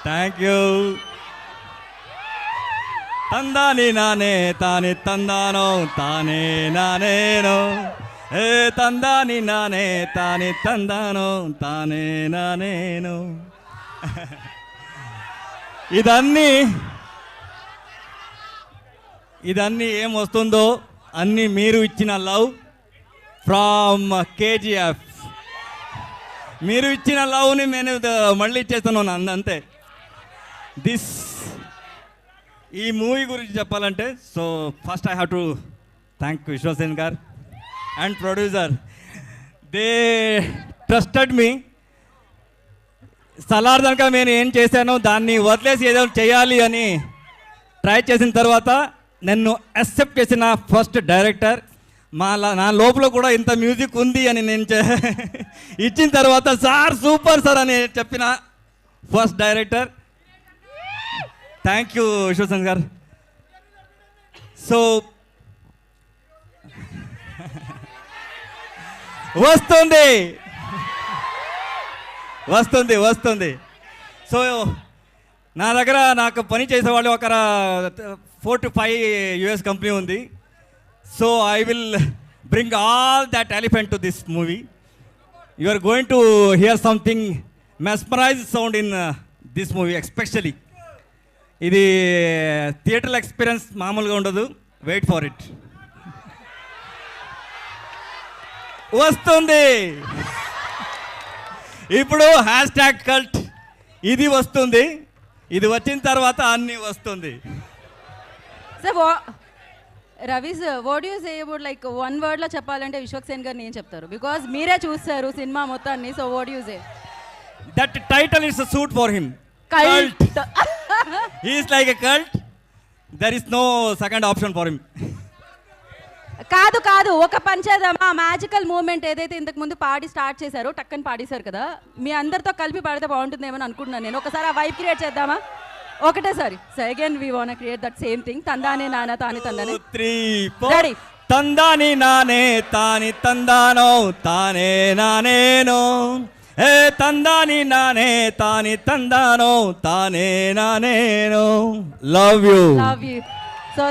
Thank you. తందాని నానే తాని తందానో తానే నానేనో, ఏ తందాని నానే తాని తందానో తానే నానేను. ఇదన్నీ ఏం వస్తుందో అన్నీ మీరు ఇచ్చిన లవ్ ఫ్రమ్ కేజీఎఫ్. మీరు ఇచ్చిన లవ్ని నేను మళ్ళీ ఇచ్చేస్తున్నాను అంతే. ఈ మూవీ గురించి చెప్పాలంటే, so first I have to thank Vishwaksen garu and producer. They trusted me. Salaar దాకా నేను ఏం చేశానో దాన్ని వదిలేసి ఏదో చేయాలి అని ట్రై చేసిన తర్వాత నన్ను యాక్సెప్ట్ చేసిన ఫస్ట్ డైరెక్టర్. నా లోపల కూడా ఇంత మ్యూజిక్ ఉంది అని నేను ఇచ్చిన తర్వాత సార్ సూపర్ సార్ అని చెప్పిన first director. Thank you Vishwasen గారు. సో వస్తుంది వస్తుంది వస్తుంది. సో నా దగ్గర నాకు పని చేసేవాళ్ళు ఒక 4 to 5 US కంపెనీ ఉంది. So I will bring all that elephant to this movie. You are going to hear something mesmerize sound in this movie. Especially ఇది థియేటర్ ఎక్స్పీరియన్స్ మామూలుగా ఉండదు. Wait for it. వస్తుంది ఇప్పుడు #cult. ఇది వస్తుంది. ఇది వచ్చిన తర్వాత అన్నీ వస్తుంది. Sir Ravi sir, what you say about like one వర్డ్లో చెప్పాలంటే విశ్వక్సేన్ గారు ఏం చెప్తారు? బికాజ్ మీరే చూస్తారు సినిమా మొత్తాన్ని. So what you say? That title is suit for him. Cult. He is like a cult. There is no second option for him. కాదు ఒక పని చేద్దామా? మ్యాజికల్ మూమెంట్ ఏదైతే ఇంతకు ముందు పాడి స్టార్ట్ చేశారో టక్కని పాడేశారు కదా, మీ అందరితో కలిపి పాడితే బాగుంటుందేమో అనుకుంటున్నాను నేను. ఒకసారి ఆ వైబ్ క్రియేట్ చేద్దామా? ఒకటేసారి. So again we want create that same thing. తందానే నానా తాని తందానే. 3 4 తందాని నానే తాని తందానో తానే నానేనో, ఏ తందాని నానే తాని తందానో తానే నానేనో. Love you. So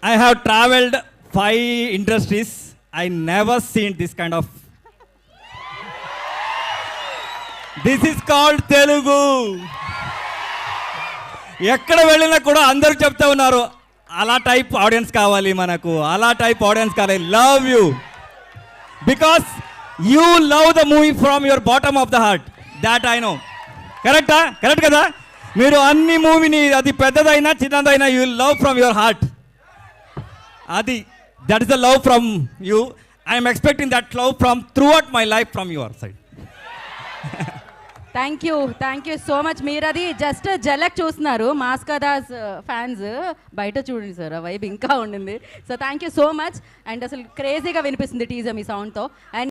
I have traveled 5 industries. I never seen this kind of. This is called Telugu. ఎక్కడ వెళ్ళినా కూడా అందరూ చెప్తా ఉన్నారు అలా టైప్ ఆడియన్స్ కావాలి మనకు, అలా టైప్ ఆడియన్స్ కావాలి. Love you because you love the movie from your bottom of the heart. That I know. Correct కదా? మీరు అన్ని మూవీని అది పెద్దదైనా చిన్నదైనా you love from your heart. అది that is the love from you. I'm expecting that love from throughout my life from your side. Thank you so much. మీరు అది జస్ట్ జలక్ చూస్తున్నారు, మాస్కదాస్ ఫ్యాన్స్ బయట చూడండి సార్, ఆ వైబ్ ఇంకా ఉండింది. So thank you so much. And అసలు క్రేజీగా వినిపిస్తుంది టీజర్ మీ సౌండ్తో. అండ్